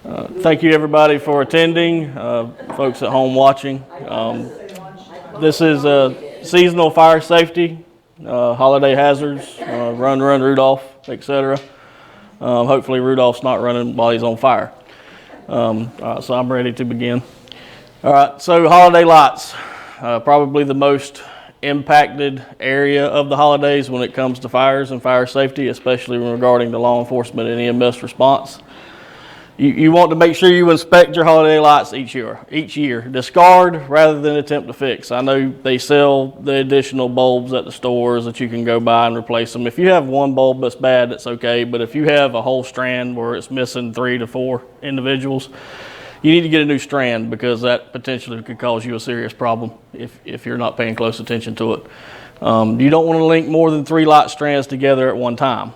Thank you everybody for attending, folks at home watching. This is seasonal fire safety, holiday hazards, run Rudolph, etc. Hopefully Rudolph's not running while he's on fire. All right, so I'm ready to begin. All right, so holiday lights, probably the most impacted area of the holidays when it comes to fires and fire safety, especially regarding the law enforcement and EMS response. You want to make sure you inspect your holiday lights each year. Discard rather than attempt to fix. I know they sell the additional bulbs at the stores that you can go buy and replace them. If you have one bulb that's bad, that's okay. But if you have a whole strand where it's missing 3 to 4 individuals, you need to get a new strand because that potentially could cause you a serious problem if you're not paying close attention to it. You don't want to link more than 3 light strands together at one time.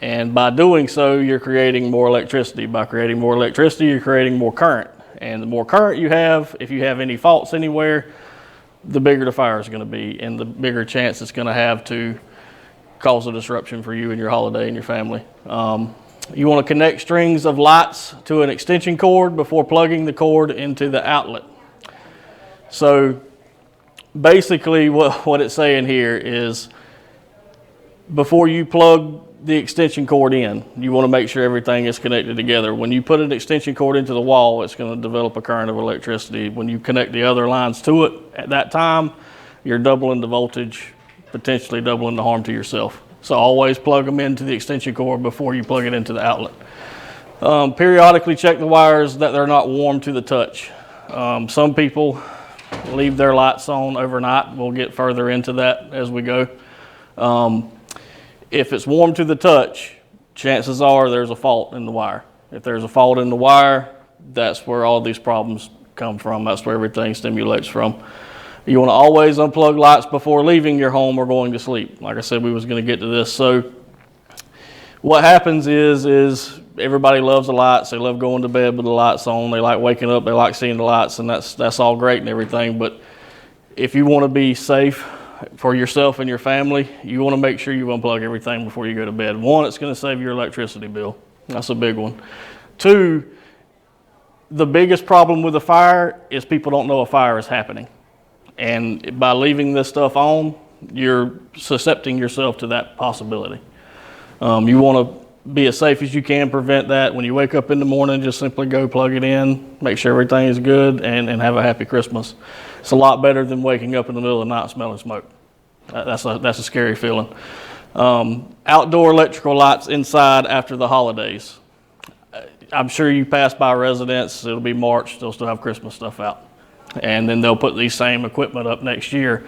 And by doing so, you're creating more electricity. By creating more electricity, you're creating more current. And the more current you have, if you have any faults anywhere, the bigger the fire is going to be and the bigger chance it's going to have to cause a disruption for you and your holiday and your family. You want to connect strings of lights to an extension cord before plugging the cord into the outlet. So basically what it's saying here is before you plug the extension cord in, you want to make sure everything is connected together. When you put an extension cord into the wall, it's going to develop a current of electricity. When you connect the other lines to it at that time, you're doubling the voltage, potentially doubling the harm to yourself. So always plug them into the extension cord before you plug it into the outlet. Periodically check the wires that they're not warm to the touch. Some people leave their lights on overnight. We'll get further into that as we go. If it's warm to the touch, chances are there's a fault in the wire. If there's a fault in the wire, that's where all these problems come from. That's where everything stimulates from. You want to always unplug lights before leaving your home or going to sleep. Like I said, we was going to get to this. So what happens is everybody loves the lights. They love going to bed with the lights on. They like waking up. They like seeing the lights, and that's all great and everything. But if you want to be safe for yourself and your family, you want to make sure you unplug everything before you go to bed. 1, it's going to save your electricity bill. That's a big one. 2, the biggest problem with a fire is people don't know a fire is happening. And by leaving this stuff on, you're suscepting yourself to that possibility. You want to be as safe as you can, prevent that. When you wake up in the morning, just simply go plug it in, make sure everything is good, and have a happy Christmas. It's a lot better than waking up in the middle of the night smelling smoke. That's a scary feeling. Outdoor electrical lights inside after the holidays. I'm sure you pass by a residence, it'll be March, they'll still have Christmas stuff out. And then they'll put these same equipment up next year.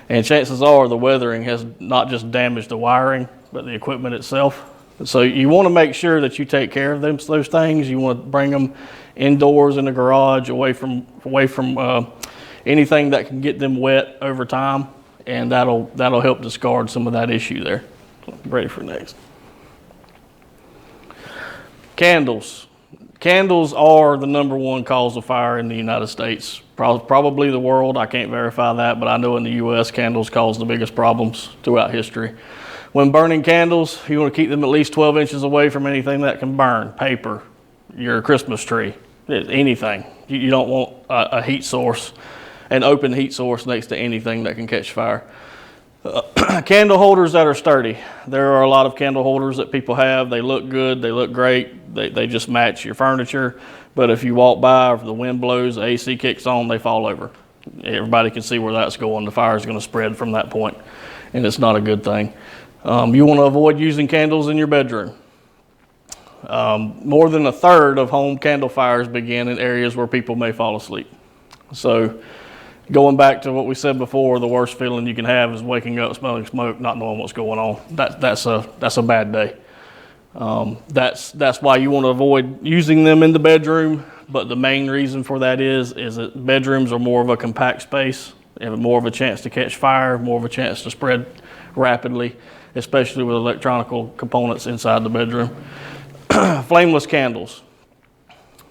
And chances are the weathering has not just damaged the wiring, but the equipment itself. So you want to make sure that you take care of those things. You want to bring them indoors in the garage, away from anything that can get them wet over time, and that'll help discard some of that issue there. So I'm ready for next. Candles. Candles are the #1 cause of fire in the United States, probably the world. I can't verify that, but I know in the U.S. candles cause the biggest problems throughout history. When burning candles, you want to keep them at least 12 inches away from anything that can burn. Paper, your Christmas tree, anything. You don't want a heat source, an open heat source next to anything that can catch fire. Candle holders that are sturdy. There are a lot of candle holders that people have. They look good, they look great, they just match your furniture. But if you walk by, or if the wind blows, the AC kicks on, they fall over. Everybody can see where that's going. The fire is going to spread from that point, and it's not a good thing. You want to avoid using candles in your bedroom. More than 1/3 of home candle fires begin in areas where people may fall asleep. So going back to what we said before, the worst feeling you can have is waking up smelling smoke, not knowing what's going on. That's a bad day. That's why you want to avoid using them in the bedroom. But the main reason for that is that bedrooms are more of a compact space. They have more of a chance to catch fire, more of a chance to spread rapidly, especially with electronic components inside the bedroom. Flameless candles,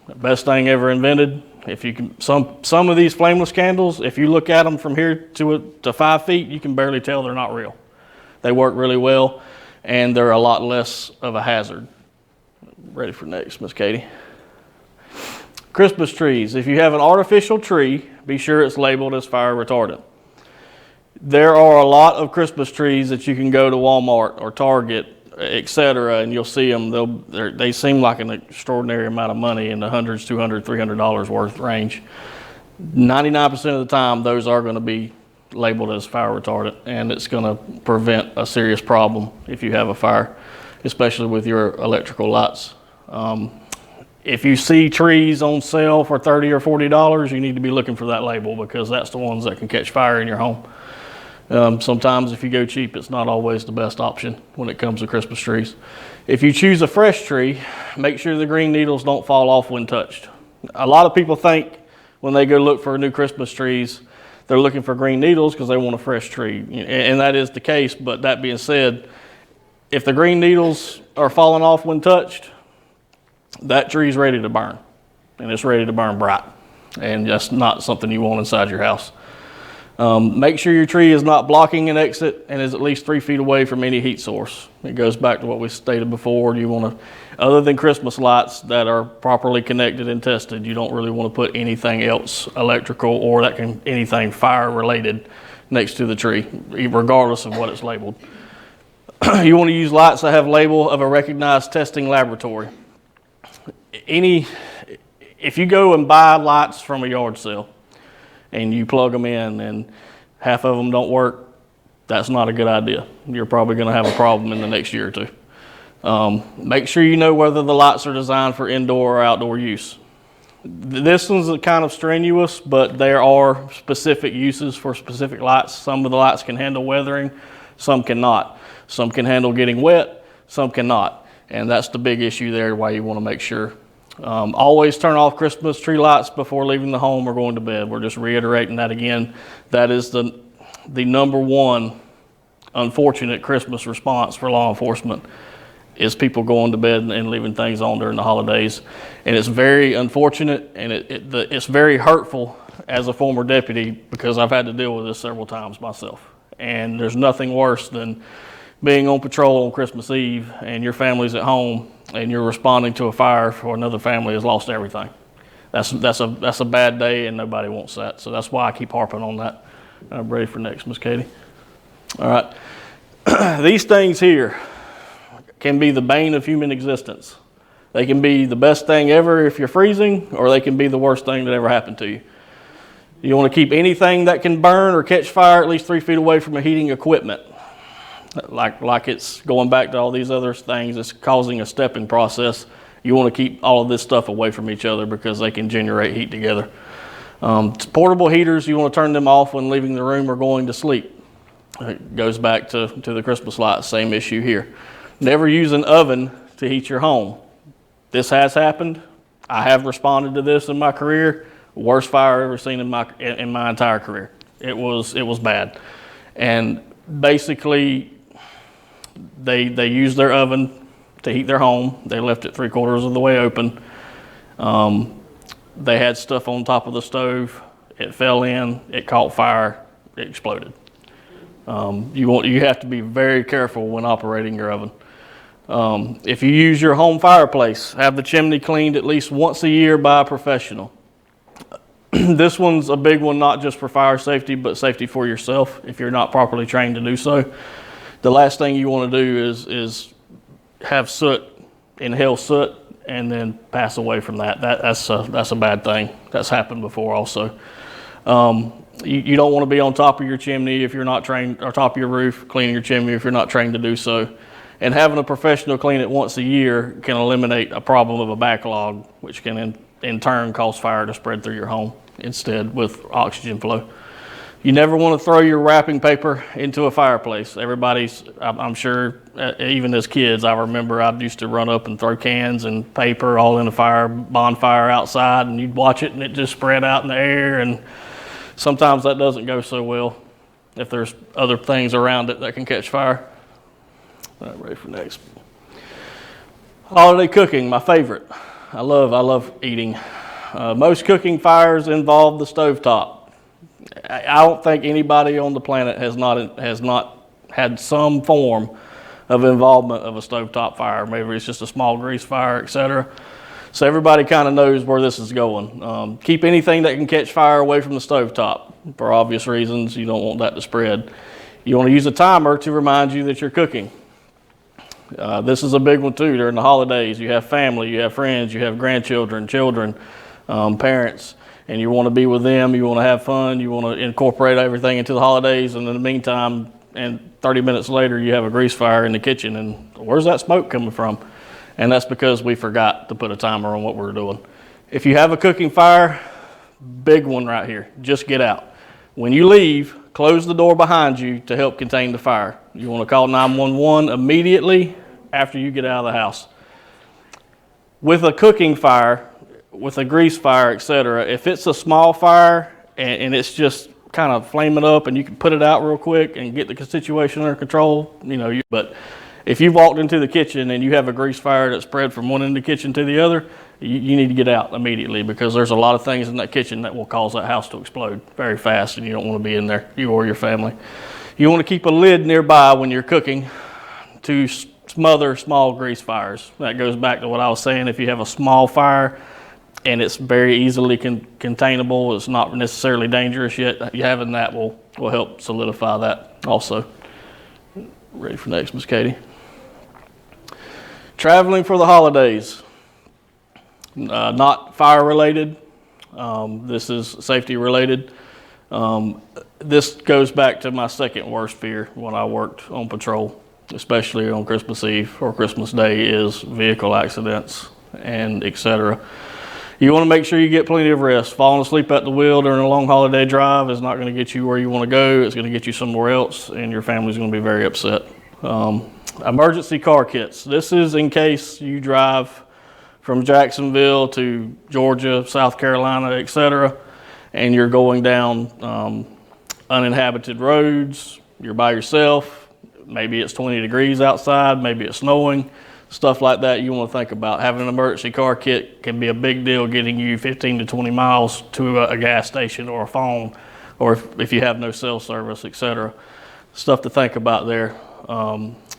the best thing ever invented. If you can, some of these flameless candles, if you look at them from here to 5 feet, you can barely tell they're not real. They work really well, and they're a lot less of a hazard. Ready for next, Miss Katie. Christmas trees. If you have an artificial tree, be sure it's labeled as fire retardant. There are a lot of Christmas trees that you can go to Walmart or Target, etc., and you'll see them. They seem like an extraordinary amount of money in the hundreds, $200, $300 worth range. 99% of the time, those are going to be labeled as fire retardant, and it's going to prevent a serious problem if you have a fire, especially with your electrical lights. If you see trees on sale for $30 or $40, you need to be looking for that label, because that's the ones that can catch fire in your home. Sometimes if you go cheap, it's not always the best option when it comes to Christmas trees. If you choose a fresh tree, make sure the green needles don't fall off when touched. A lot of people think when they go look for new Christmas trees, they're looking for green needles because they want a fresh tree. And that is the case, but that being said, if the green needles are falling off when touched, that tree's ready to burn, and it's ready to burn bright. And that's not something you want inside your house. Make sure your tree is not blocking an exit and is at least 3 feet away from any heat source. It goes back to what we stated before. You want to, other than Christmas lights that are properly connected and tested, you don't really want to put anything else electrical or anything fire related next to the tree, regardless of what it's labeled. You want to use lights that have a label of a recognized testing laboratory. If you go and buy lights from a yard sale, and you plug them in and half of them don't work, that's not a good idea. You're probably going to have a problem in the next year or two. Make sure you know whether the lights are designed for indoor or outdoor use. This one's kind of strenuous, but there are specific uses for specific lights. Some of the lights can handle weathering, some cannot. Some can handle getting wet, some cannot. And that's the big issue there, why you want to make sure. Always turn off Christmas tree lights before leaving the home or going to bed. We're just reiterating that again. That is the number one unfortunate Christmas response for law enforcement, is people going to bed and leaving things on during the holidays. And it's very unfortunate, and it's very hurtful as a former deputy, because I've had to deal with this several times myself. And there's nothing worse than being on patrol on Christmas Eve and your family's at home and you're responding to a fire for another family has lost everything. That's a bad day, and nobody wants that. So that's why I keep harping on that. I'm ready for next, Miss Katie. All right. These things here can be the bane of human existence. They can be the best thing ever if you're freezing, or they can be the worst thing that ever happened to you. You want to keep anything that can burn or catch fire at least 3 feet away from a heating equipment. Like it's going back to all these other things, it's causing a stepping process. You want to keep all of this stuff away from each other because they can generate heat together. Portable heaters, you want to turn them off when leaving the room or going to sleep. It goes back to the Christmas lights, same issue here. Never use an oven to heat your home. This has happened. I have responded to this in my career. Worst fire I've ever seen in my entire career. It was bad. And basically, they used their oven to heat their home. They left it 3/4 of the way open. They had stuff on top of the stove. It fell in, it caught fire, it exploded. You have to be very careful when operating your oven. If you use your home fireplace, have the chimney cleaned at least once a year by a professional. This one's a big one, not just for fire safety, but safety for yourself if you're not properly trained to do so. The last thing you want to do is have soot, inhale soot, and then pass away from that. That's a bad thing. That's happened before also. You don't want to be on top of your chimney if you're not trained, or top of your roof, cleaning your chimney if you're not trained to do so. And having a professional clean it once a year can eliminate a problem of a backlog, which can in turn cause fire to spread through your home instead with oxygen flow. You never want to throw your wrapping paper into a fireplace. I'm sure, even as kids, I remember I used to run up and throw cans and paper all in a bonfire outside, and you'd watch it and it just spread out in the air, and sometimes that doesn't go so well if there's other things around it that can catch fire. All right, ready for next. Holiday cooking, my favorite. I love eating. Most cooking fires involve the stovetop. I don't think anybody on the planet has not had some form of involvement of a stovetop fire. Maybe it's just a small grease fire, etc. So everybody kind of knows where this is going. Keep anything that can catch fire away from the stovetop for obvious reasons. You don't want that to spread. You want to use a timer to remind you that you're cooking. This is a big one too during the holidays. You have family, you have friends, you have grandchildren, children, parents, and you want to be with them, you want to have fun, you want to incorporate everything into the holidays, and in the meantime, and 30 minutes later, you have a grease fire in the kitchen, and where's that smoke coming from? And that's because we forgot to put a timer on what we're doing. If you have a cooking fire, big one right here, just get out. When you leave, close the door behind you to help contain the fire. You want to call 911 immediately after you get out of the house. With a cooking fire, with a grease fire, etc., if it's a small fire and it's just kind of flaming up and you can put it out real quick and get the situation under control, but if you've walked into the kitchen and you have a grease fire that's spread from one end of the kitchen to the other, you need to get out immediately, because there's a lot of things in that kitchen that will cause that house to explode very fast, and you don't want to be in there, you or your family. You want to keep a lid nearby when you're cooking to smother small grease fires. That goes back to what I was saying. If you have a small fire and it's very easily containable, it's not necessarily dangerous yet, having that will help solidify that also. Ready for next, Miss Katie? Traveling for the holidays. Not fire related. This is safety related. This goes back to my second worst fear when I worked on patrol, especially on Christmas Eve or Christmas Day, is vehicle accidents and etc. You want to make sure you get plenty of rest. Falling asleep at the wheel during a long holiday drive is not going to get you where you want to go. It's going to get you somewhere else, and your family's going to be very upset. Emergency car kits. This is in case you drive from Jacksonville to Georgia, South Carolina, etc., and you're going down uninhabited roads, you're by yourself, maybe it's 20 degrees outside, maybe it's snowing, stuff like that. You want to think about having an emergency car kit. Can be a big deal getting you 15 to 20 miles to a gas station or a phone, or if you have no cell service, etc. Stuff to think about there.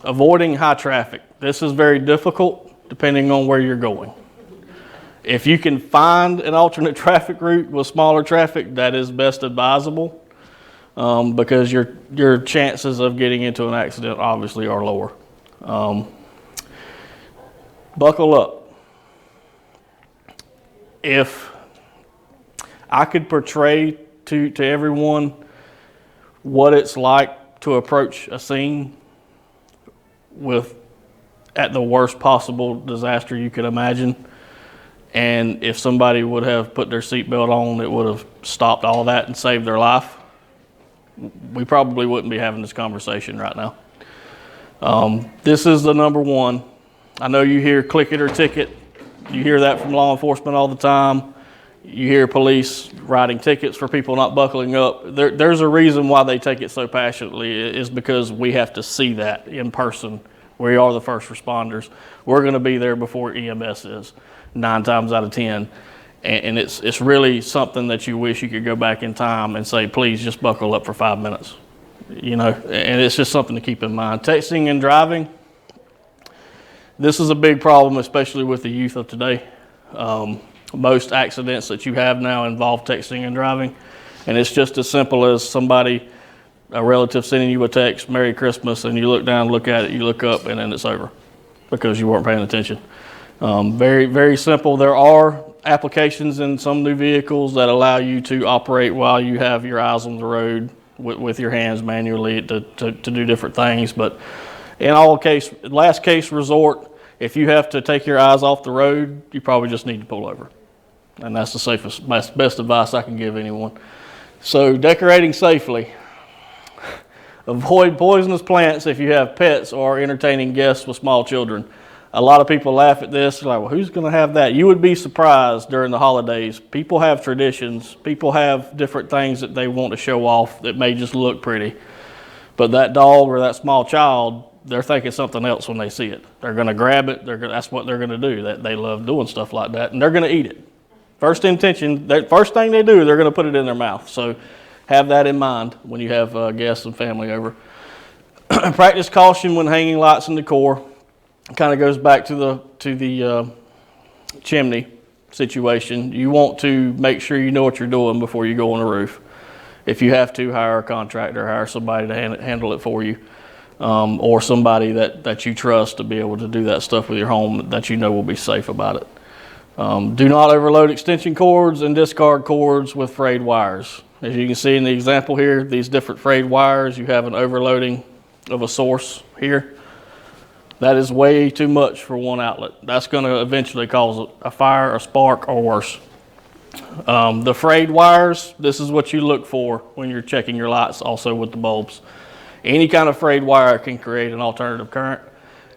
Avoiding high traffic. This is very difficult depending on where you're going. If you can find an alternate traffic route with smaller traffic, that is best advisable, because your chances of getting into an accident obviously are lower. Buckle up. If I could portray to everyone what it's like to approach a scene at the worst possible disaster you could imagine, and if somebody would have put their seatbelt on, it would have stopped all that and saved their life, we probably wouldn't be having this conversation right now. This is the number one. I know you hear click it or ticket. You hear that from law enforcement all the time. You hear police writing tickets for people not buckling up. There's a reason why they take it so passionately, is because we have to see that in person. We are the first responders. We're going to be there before EMS is, 9 times out of 10. And it's really something that you wish you could go back in time and say, please just buckle up for 5 minutes. And it's just something to keep in mind. Texting and driving, this is a big problem, especially with the youth of today. Most accidents that you have now involve texting and driving. And it's just as simple as a relative sending you a text, Merry Christmas, and you look down, look at it, you look up, and then it's over because you weren't paying attention. Very, very simple. There are applications in some new vehicles that allow you to operate while you have your eyes on the road with your hands manually to do different things. But in last case resort, if you have to take your eyes off the road, you probably just need to pull over. And that's the safest, best advice I can give anyone. So decorating safely. Avoid poisonous plants if you have pets or entertaining guests with small children. A lot of people laugh at this. They're like, well, who's going to have that? You would be surprised during the holidays. People have traditions. People have different things that they want to show off that may just look pretty. But that dog or that small child, they're thinking something else when they see it. They're going to grab it. That's what they're going to do. They love doing stuff like that, and they're going to eat it. First intention, first thing they do, they're going to put it in their mouth. So have that in mind when you have guests and family over. Practice caution when hanging lights and decor. Kind of goes back to the chimney situation, you want to make sure you know what you're doing before you go on the roof. If you have to, hire a contractor, hire somebody to handle it for you, or somebody that you trust to be able to do that stuff with your home that you know will be safe about it. Do not overload extension cords and discard cords with frayed wires. As you can see in the example here, these different frayed wires, you have an overloading of a source here. That is way too much for one outlet. That's going to eventually cause a fire, a spark, or worse. The frayed wires, this is what you look for when you're checking your lights, also with the bulbs. Any kind of frayed wire can create an alternative current,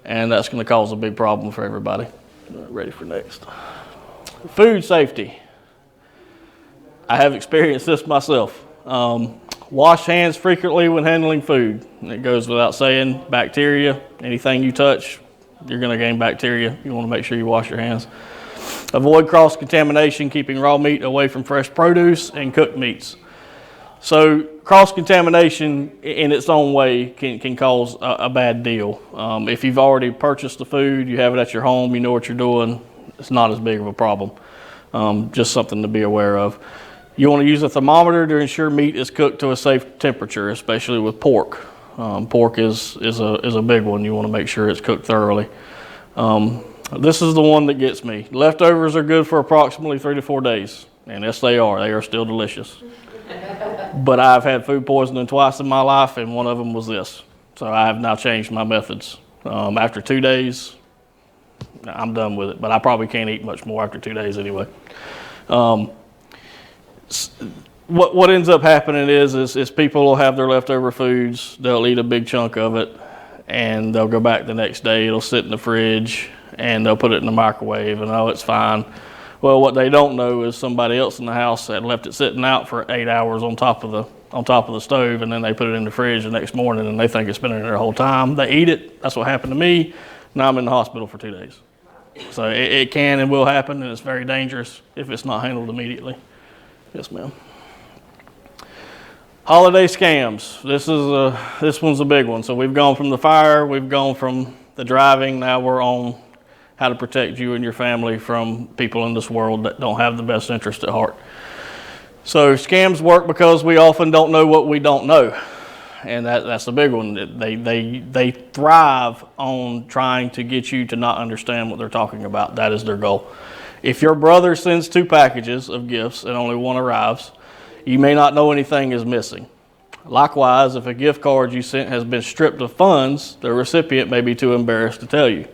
and that's going to cause a big problem for everybody. Ready for next. Food safety. I have experienced this myself. Wash hands frequently when handling food. It goes without saying. Bacteria, anything you touch, you're going to gain bacteria. You want to make sure you wash your hands. Avoid cross-contamination, keeping raw meat away from fresh produce and cooked meats. So cross-contamination in its own way can cause a bad deal. If you've already purchased the food, you have it at your home, you know what you're doing, it's not as big of a problem. Just something to be aware of. You want to use a thermometer to ensure meat is cooked to a safe temperature, especially with pork. Pork is a big one. You want to make sure it's cooked thoroughly. This is the one that gets me. Leftovers are good for approximately 3 to 4 days. And yes, they are. They are still delicious. But I've had food poisoning twice in my life, and one of them was this. So I have now changed my methods. After 2 days, I'm done with it. But I probably can't eat much more after 2 days anyway. What ends up happening is people will have their leftover foods, they'll eat a big chunk of it, and they'll go back the next day, it'll sit in the fridge, and they'll put it in the microwave, and oh, it's fine. Well, what they don't know is somebody else in the house had left it sitting out for 8 hours on top of the stove, and then they put it in the fridge the next morning, and they think it's been in there the whole time. They eat it. That's what happened to me. Now I'm in the hospital for 2 days. So it can and will happen, and it's very dangerous if it's not handled immediately. Yes, ma'am. Holiday scams. This one's a big one. So we've gone from the fire, we've gone from the driving, now we're on how to protect you and your family from people in this world that don't have the best interest at heart. So scams work because we often don't know what we don't know. And that's the big one. They thrive on trying to get you to not understand what they're talking about. That is their goal. If your brother sends 2 packages of gifts and only one arrives, you may not know anything is missing. Likewise, if a gift card you sent has been stripped of funds, the recipient may be too embarrassed to tell you.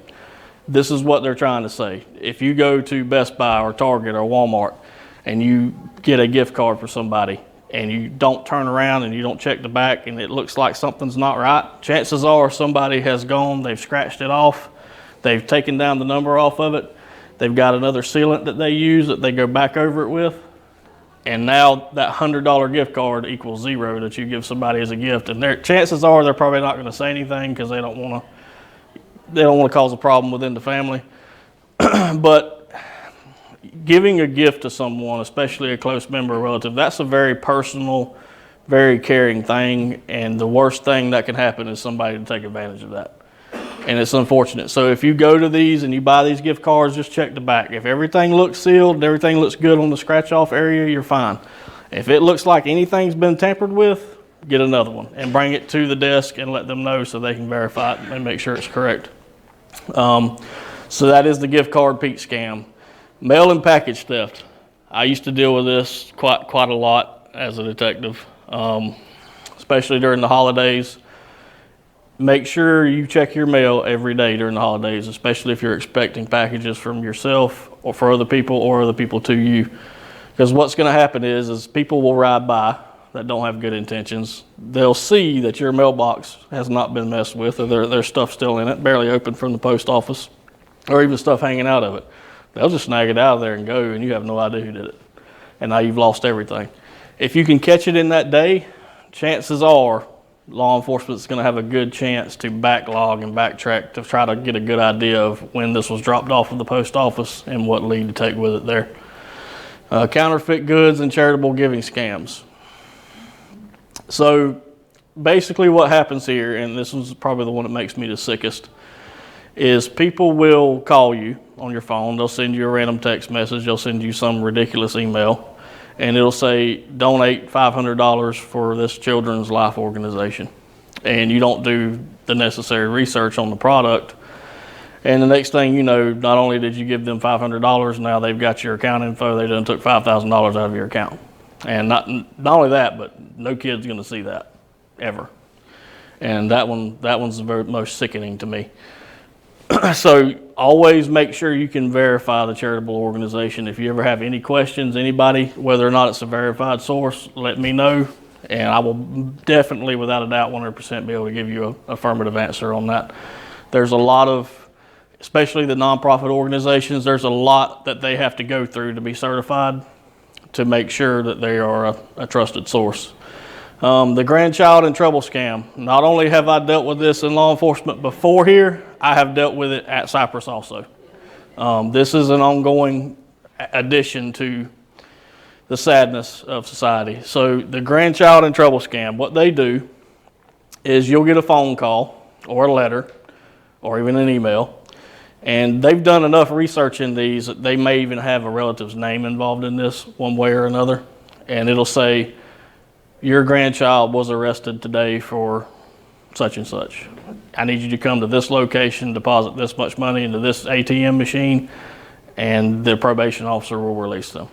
This is what they're trying to say. If you go to Best Buy or Target or Walmart and you get a gift card for somebody and you don't turn around and you don't check the back and it looks like something's not right, chances are somebody has gone, they've scratched it off, they've taken down the number off of it, they've got another sealant that they use that they go back over it with, and now that $100 gift card equals 0 that you give somebody as a gift. And chances are they're probably not going to say anything because they don't want to cause a problem within the family. But giving a gift to someone, especially a close member or relative, that's a very personal, very caring thing. And the worst thing that can happen is somebody to take advantage of that. And it's unfortunate. So if you go to these and you buy these gift cards, just check the back. If everything looks sealed and everything looks good on the scratch off area, you're fine. If it looks like anything's been tampered with, get another one and bring it to the desk and let them know so they can verify it and make sure it's correct. So that is the gift card Pete scam. Mail and package theft. I used to deal with this quite a lot as a detective, especially during the holidays. Make sure you check your mail every day during the holidays, especially if you're expecting packages from yourself or for other people or other people to you. Because what's going to happen is people will ride by that don't have good intentions. They'll see that your mailbox has not been messed with, or there's stuff still in it, barely open from the post office, or even stuff hanging out of it. They'll just snag it out of there and go, and you have no idea who did it. And now you've lost everything. If you can catch it in that day, chances are law enforcement is going to have a good chance to backlog and backtrack to try to get a good idea of when this was dropped off of the post office and what lead to take with it there. Counterfeit goods and charitable giving scams. So basically what happens here, and this is probably the one that makes me the sickest, is people will call you on your phone. They'll send you a random text message. They'll send you some ridiculous email, and it'll say, donate $500 for this children's life organization. And you don't do the necessary research on the product. And the next thing you know, not only did you give them $500, now they've got your account info. They done took $5,000 out of your account. And not only that, but no kid's going to see that ever. And that one's the very most sickening to me. So always make sure you can verify the charitable organization. If you ever have any questions, anybody, whether or not it's a verified source, let me know. And I will definitely, without a doubt, 100% be able to give you an affirmative answer on that. There's a lot of, especially the nonprofit organizations, there's a lot that they have to go through to be certified to make sure that they are a trusted source. The grandchild in trouble scam. Not only have I dealt with this in law enforcement before here, I have dealt with it at Cypress also. This is an ongoing addition to the sadness of society. So the grandchild in trouble scam, what they do is you'll get a phone call or a letter or even an email, and they've done enough research in these that they may even have a relative's name involved in this one way or another, and it'll say, your grandchild was arrested today for such and such. I need you to come to this location, deposit this much money into this ATM machine, and the probation officer will release them.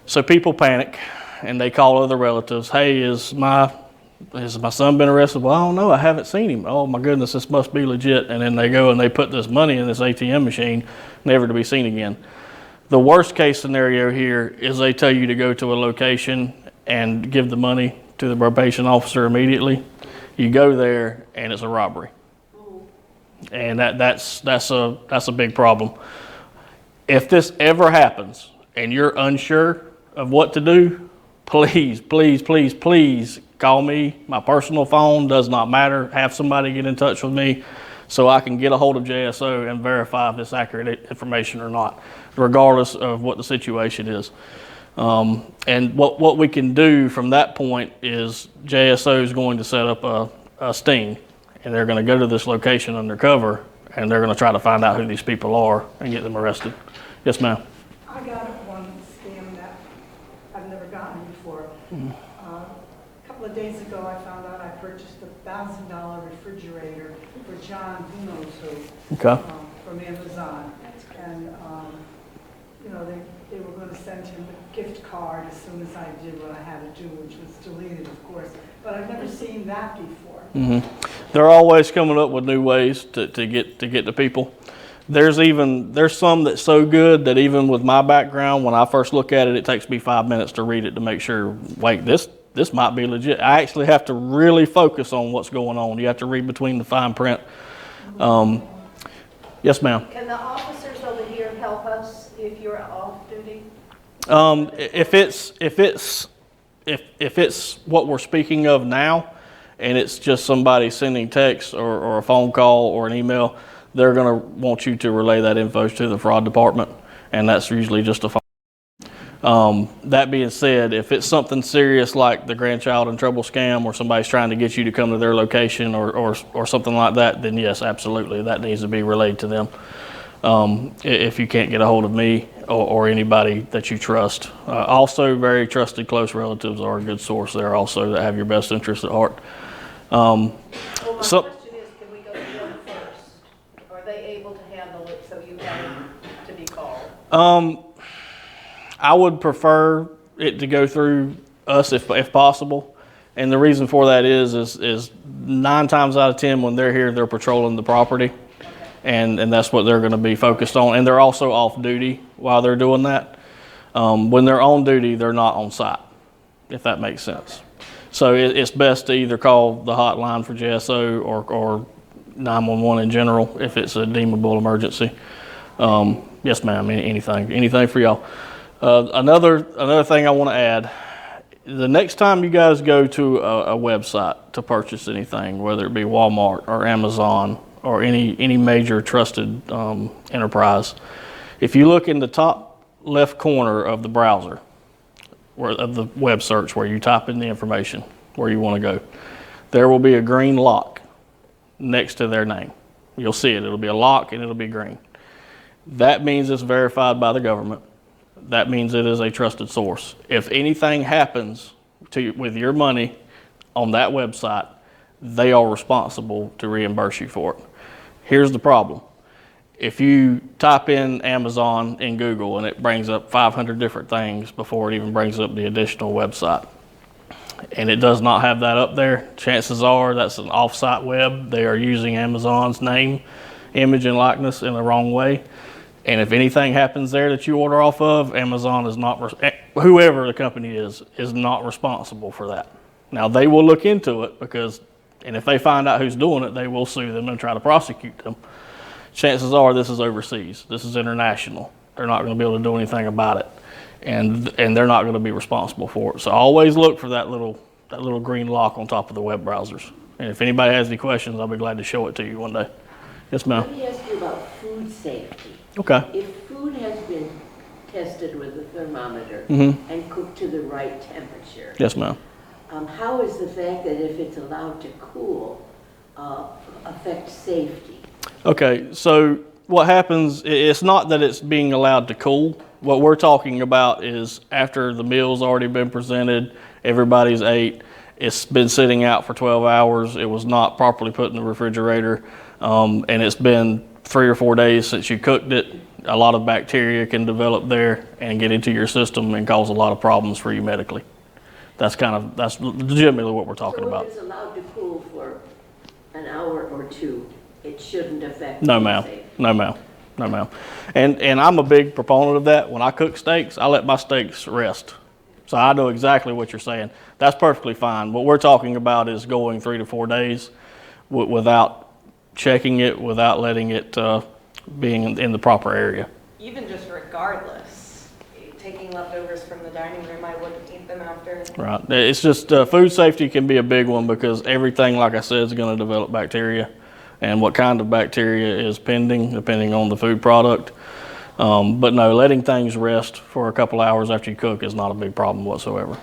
So people panic and they call other relatives. Hey, has my son been arrested? Well, I don't know. I haven't seen him. Oh my goodness, this must be legit. And then they go and they put this money in this ATM machine, never to be seen again. The worst case scenario here is they tell you to go to a location and give the money to the probation officer immediately. You go there and it's a robbery. And that's a big problem. If this ever happens and you're unsure of what to do, please, please, please, please call me. My personal phone does not matter. Have somebody get in touch with me so I can get a hold of JSO and verify if it's accurate information or not, regardless of what the situation is. And what we can do from that point is JSO is going to set up a sting, and they're going to go to this location undercover, and they're going to try to find out who these people are and get them arrested. Yes, ma'am. I got one scam that I've never gotten before. A couple of days ago, I found out I purchased a $1,000 refrigerator for John, who knows who, Okay. from Amazon. And, you know, they were going to send him a gift card as soon as I did what I had to do, which was deleted, of course. But I've never seen that before. Mm-hmm. They're always coming up with new ways to get to people. There's some that's so good that even with my background, when I first look at it, it takes me 5 minutes to read it to make sure, wait, this might be legit. I actually have to really focus on what's going on. You have to read between the fine print. Yes, ma'am. Can the officers over here help us if you're off duty? If it's what we're speaking of now, and it's just somebody sending text or a phone call or an email, they're going to want you to relay that info to the fraud department, and that's usually just a phone. That being said, if it's something serious like the grandchild in trouble scam, or somebody's trying to get you to come to their location or something like that, then yes, absolutely, that needs to be relayed to them. If you can't get a hold of me or anybody that you trust. Also, very trusted close relatives are a good source there also that have your best interest at heart. Well, my question is, can we go to them first? Are they able to handle it so you have to be called? I would prefer it to go through us if possible. And the reason for that is 9 times out of 10 when they're here, they're patrolling the property. And that's what they're going to be focused on. And they're also off duty while they're doing that. When they're on duty, they're not on site, if that makes sense. So it's best to either call the hotline for JSO or 911 in general if it's a deemable emergency. Yes, ma'am, anything for y'all. Another thing I want to add, the next time you guys go to a website to purchase anything, whether it be Walmart or Amazon, or any major trusted enterprise, if you look in the top left corner of the browser, of the web search where you type in the information where you want to go, there will be a green lock next to their name. You'll see it. It'll be a lock and it'll be green. that means it's verified by the government. That means it is a trusted source. If anything happens with your money on that website, they are responsible to reimburse you for it. Here's the problem. If you type in Amazon in Google and it brings up 500 different things before it even brings up the additional website, and it does not have that up there, chances are that's an off-site web. They are using Amazon's name, image, and likeness in the wrong way. And if anything happens there that you order off of, Amazon is not, whoever the company is not responsible for that. Now, they will look into it and if they find out who's doing it, they will sue them and try to prosecute them. Chances are this is overseas. This is international. They're not going to be able to do anything about it. And they're not going to be responsible for it. So always look for that little green lock on top of the web browsers. And if anybody has any questions, I'll be glad to show it to you one day. Yes, ma'am. Let me ask you about food safety. Okay. If food has been tested with a thermometer Mm-hmm. and cooked to the right temperature, Yes, ma'am. how is the fact that if it's allowed to cool affect safety? Okay, so what happens, it's not that it's being allowed to cool. What we're talking about is after the meal's already been presented, everybody's ate, it's been sitting out for 12 hours, it was not properly put in the refrigerator, and it's been 3 or 4 days since you cooked it. A lot of bacteria can develop there and get into your system and cause a lot of problems for you medically. That's legitimately what we're talking about. So if it's allowed to cool for an hour or two, it shouldn't affect No, food ma'am. safety? No, ma'am. No, ma'am. And I'm a big proponent of that. When I cook steaks, I let my steaks rest. So I know exactly what you're saying. That's perfectly fine. What we're talking about is going 3 to 4 days without checking it, without letting it being in the proper area. Even just regardless, taking leftovers from the dining room, I wouldn't eat them after. Right. It's just food safety can be a big one because everything, like I said, is going to develop bacteria. And what kind of bacteria is pending, depending on the food product. But no, letting things rest for a couple hours after you cook is not a big problem whatsoever.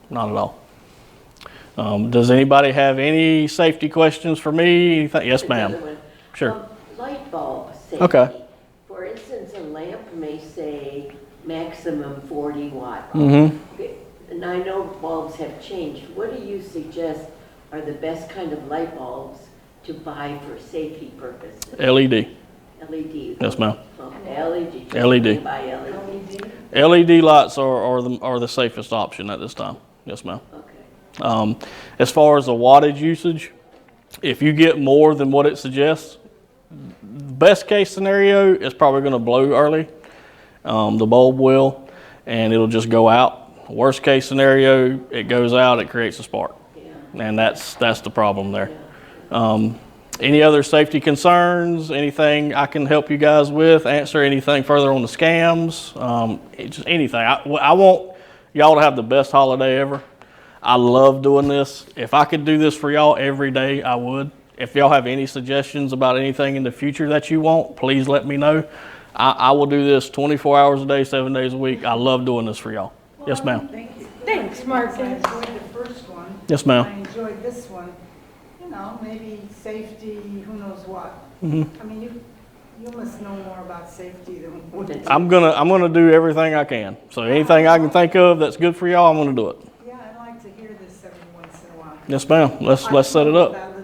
Not at all. Does anybody have any safety questions for me? Anything? Yes, ma'am. Another one. Sure. Light bulb safety. Okay. For instance, a lamp may say maximum 40 watt. Mm-hmm. Okay, and I know bulbs have changed. What do you suggest are the best kind of light bulbs to buy for safety purposes? LED. LED. Yes, ma'am. Okay, LED. Just LED. Buy LED. LED lights are the safest option at this time. Yes, ma'am. Okay. As far as the wattage usage, if you get more than what it suggests, best case scenario is probably going to blow early. The bulb will, and it'll just go out. Worst case scenario, it goes out, it creates a spark, Yeah. and that's the problem there. Any other safety concerns? Anything I can help you guys with? Answer anything further on the scams? Just anything. I want y'all to have the best holiday ever. I love doing this. If I could do this for y'all every day, I would. If y'all have any suggestions about anything in the future that you want, please let me know. I will do this 24 hours a day, 7 days a week. I love doing this for y'all. Yes, ma'am. Thank you. Thanks, Marcus. I enjoyed the first one. Yes, ma'am. I enjoyed this one. You know, maybe safety, who knows what. Mm-hmm. I mean, you must know more about safety than we do. I'm gonna do everything I can. So anything I can think of that's good for y'all, I'm gonna do it. Yeah, I'd like to hear this every once in a while. Yes, ma'am. Let's set it up. That